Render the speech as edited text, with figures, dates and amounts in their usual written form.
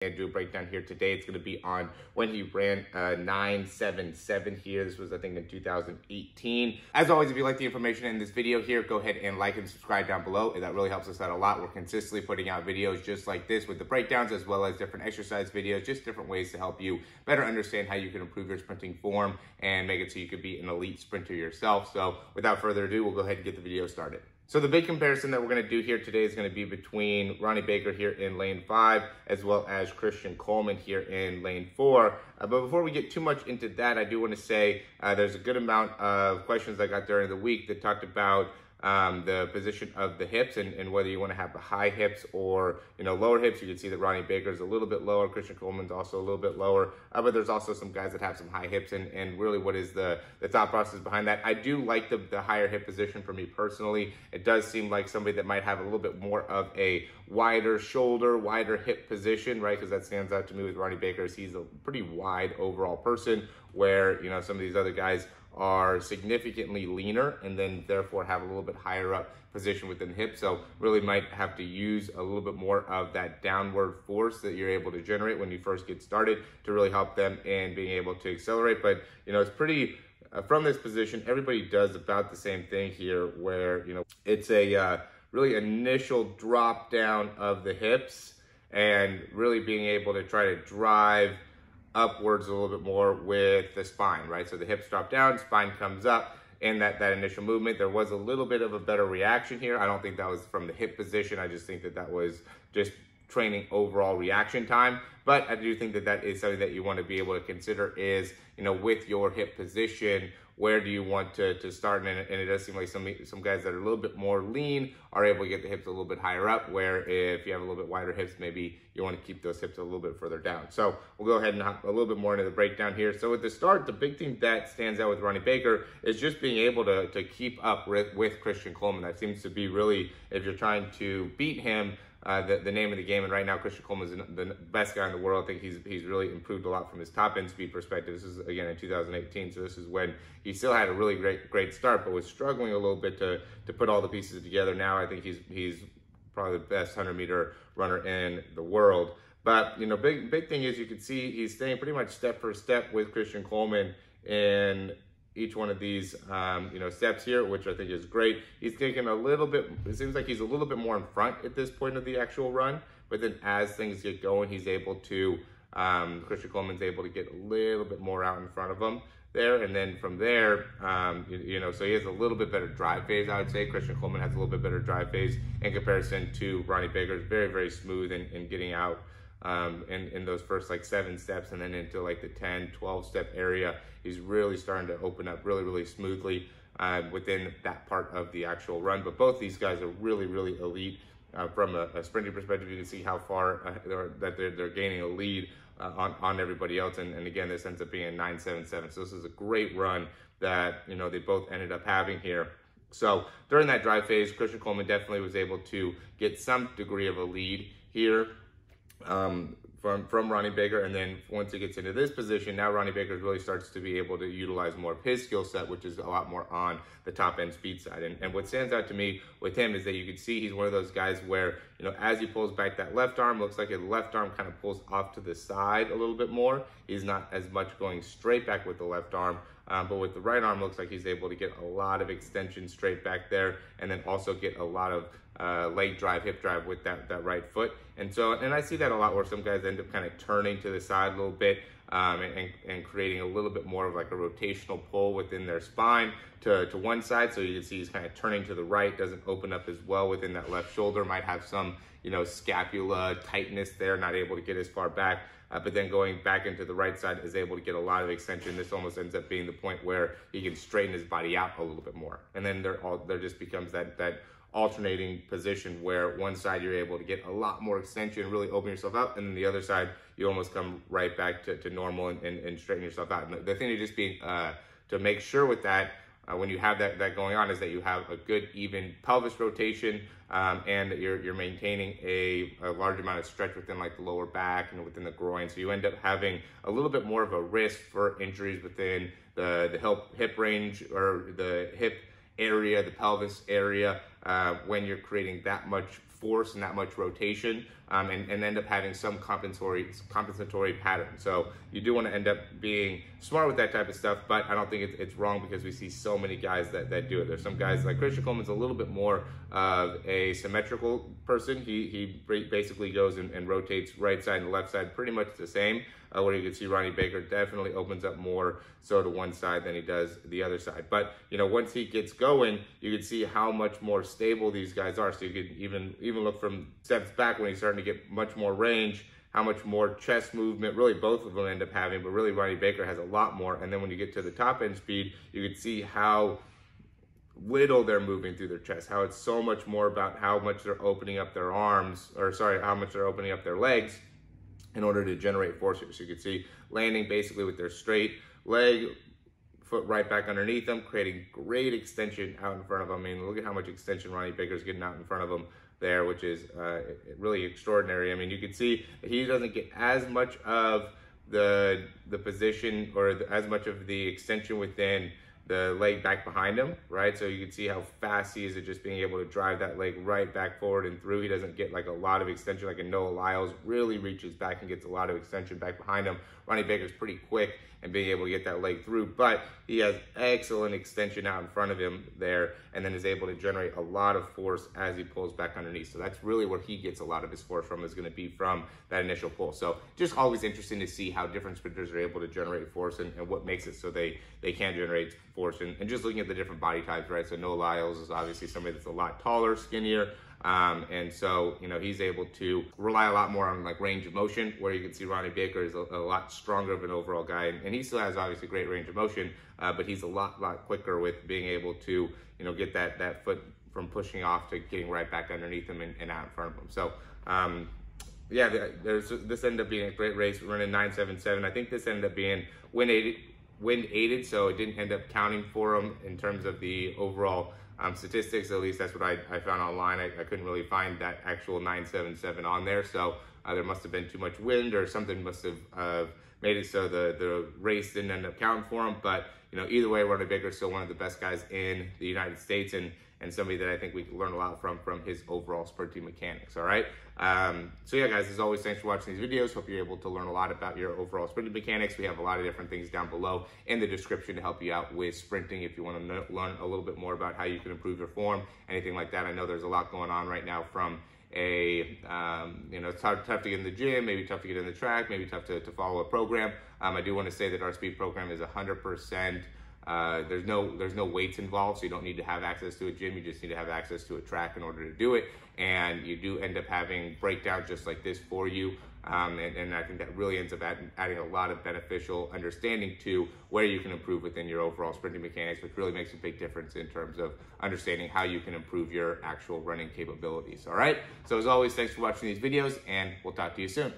And do a breakdown here today. It's going to be on when he ran 9.77 here. This was, I think, in 2018. As always, if you like the information in this video here, go ahead and like and subscribe down below. That really helps us out a lot. We're consistently putting out videos just like this with the breakdowns, as well as different exercise videos, just different ways to help you better understand how you can improve your sprinting form and make it so you could be an elite sprinter yourself. So without further ado, we'll go ahead and get the video started. So the big comparison that we're going to do here today is going to be between Ronnie Baker here in lane 5, as well as Christian Coleman here in lane 4. But before we get too much into that, I do want to say there's a good amount of questions I got during the week that talked about the position of the hips and whether you want to have the high hips or lower hips. You can see that Ronnie Baker's a little bit lower, Christian Coleman's also a little bit lower, but there's also some guys that have some high hips, and really what is the thought process behind that. I do like the higher hip position for me personally. It does seem like somebody that might have a little bit more of a wider shoulder, wider hip position, right? Because that stands out to me with Ronnie Baker. He's a pretty wide overall person, where some of these other guys are significantly leaner and then therefore have a little bit higher up position within the hip. So really might have to use a little bit more of that downward force that you're able to generate when you first get started to really help them in being able to accelerate. But it's pretty from this position, everybody does about the same thing here, where it's a really initial drop down of the hips and really being able to try to drive upwards a little bit more with the spine, right? So the hips drop down, spine comes up in that initial movement. There was a little bit of a better reaction here. I don't think that was from the hip position. I just think that was just training overall reaction time. But I do think that is something that you want to be able to consider is, with your hip position, where do you want to start? And it does seem like some guys that are a little bit more lean are able to get the hips a little bit higher up, where if you have a little bit wider hips, maybe you want to keep those hips a little bit further down. So we'll go ahead and hop a little bit more into the breakdown here. So at the start, the big thing that stands out with Ronnie Baker is just being able to keep up with Christian Coleman. That seems to be really, if you're trying to beat him, the name of the game. And right now, Christian Coleman is the best guy in the world. I think he's really improved a lot from his top end speed perspective. This is again in 2018, so this is when he still had a really great start, but was struggling a little bit to put all the pieces together. Now I think he's probably the best 100-meter runner in the world. But big thing is, you can see he's staying pretty much step for step with Christian Coleman in each one of these steps here, which I think is great. He's taking a little bit, it seems like he's a little bit more in front at this point of the actual run, but then as things get going, he's able to, Christian Coleman's able to get a little bit more out in front of him there, and then from there, so he has a little bit better drive phase, I would say. Christian Coleman has a little bit better drive phase in comparison to Ronnie Baker's. Very smooth in getting out in those first 7 steps, and then into the 10, 12 step area. He's really starting to open up really smoothly within that part of the actual run. But both these guys are really elite from a sprinting perspective. You can see how far they're gaining a lead on everybody else. And again, this ends up being a 9.77. So this is a great run that they both ended up having here. So during that drive phase, Christian Coleman definitely was able to get some degree of a lead here from Ronnie Baker. And then once he gets into this position, now Ronnie Baker really starts to be able to utilize more of his skill set, which is a lot more on the top end speed side. And what stands out to me with him is that you can see he's one of those guys where, as he pulls back that left arm, looks like his left arm kind of pulls off to the side a little bit more. He's not as much going straight back with the left arm, but with the right arm, looks like he's able to get a lot of extension straight back there, and then also get a lot of leg drive, hip drive with that right foot. And I see that a lot where some guys end up kind of turning to the side a little bit and creating a little bit more of a rotational pull within their spine to one side. So you can see he's kind of turning to the right, doesn't open up as well within that left shoulder, might have some scapula tightness there, not able to get as far back. But then going back into the right side is able to get a lot of extension. This almost ends up being the point where he can straighten his body out a little bit more. And then there just becomes that alternating position where one side you're able to get a lot more extension, really open yourself up, and then the other side you almost come right back to normal and straighten yourself out. And the thing to just be to make sure with that when you have that going on is that you have a good even pelvis rotation, and that you're maintaining a large amount of stretch within like the lower back and within the groin. So you end up having a little bit more of a risk for injuries within the hip range or the hip area, the pelvis area, when you're creating that much force and that much rotation and end up having some compensatory pattern. So you do want to end up being smart with that type of stuff, but I don't think it's wrong because we see so many guys that do it. There's some guys like Coleman's a little bit more of a symmetrical person. He basically goes and rotates right side and left side pretty much the same. Where you can see Ronnie Baker definitely opens up more so to one side than he does the other side. But once he gets going, you can see how much more stable these guys are. So you can even look from steps back when he's starting to get much more range, how much more chest movement, really both of them end up having, but really Ronnie Baker has a lot more. And then when you get to the top end speed, you can see how little they're moving through their chest, how it's so much more about how much they're opening up their arms, or sorry, how much they're opening up their legs in order to generate force here. So you can see landing basically with their straight leg, foot right back underneath them, creating great extension out in front of them. I mean, look at how much extension Ronnie Baker's getting out in front of them there, which is really extraordinary. I mean, you can see that he doesn't get as much of the position or as much of the extension within the leg back behind him, right? So you can see how fast he is at just being able to drive that leg right back forward and through. He doesn't get like a lot of extension like a Noah Lyles really reaches back and gets a lot of extension back behind him. Ronnie Baker's pretty quick and being able to get that leg through, but he has excellent extension out in front of him there, and then is able to generate a lot of force as he pulls back underneath. So that's really where he gets a lot of his force from, is going to be from that initial pull. So just always interesting to see how different sprinters are able to generate force and what makes it so they can generate force. And just looking at the different body types, right? So Noah Lyles is obviously somebody that's a lot taller, skinnier, and so he's able to rely a lot more on like range of motion, where you can see Ronnie Baker is a lot stronger of an overall guy, and he still has obviously great range of motion, but he's a lot quicker with being able to get that foot from pushing off to getting right back underneath him and out in front of him. So yeah, this ended up being a great race. We're running 9.77. I think this ended up being wind aided, so it didn't end up counting for him in terms of the overall statistics. At least that's what I found online. I couldn't really find that actual 9.77 on there, so there must have been too much wind or something must have made it so the race didn't end up counting for him. But either way, Ronnie Baker is still one of the best guys in the United States, and somebody that I think we can learn a lot from his overall sprinting mechanics. All right. So yeah, guys, as always, thanks for watching these videos. Hope you're able to learn a lot about your overall sprinting mechanics. We have a lot of different things down below in the description to help you out with sprinting. If you want to learn a little bit more about how you can improve your form, anything like that. I know there's a lot going on right now from it's tough to get in the gym, maybe tough to get in the track, maybe tough to follow a program. I do want to say that our speed program is 100%. There's no weights involved, so you don't need to have access to a gym. You just need to have access to a track in order to do it. And you do end up having breakdowns just like this for you. And I think that really ends up adding a lot of beneficial understanding to where you can improve within your overall sprinting mechanics, which really makes a big difference in terms of understanding how you can improve your actual running capabilities. All right. So as always, thanks for watching these videos, and we'll talk to you soon.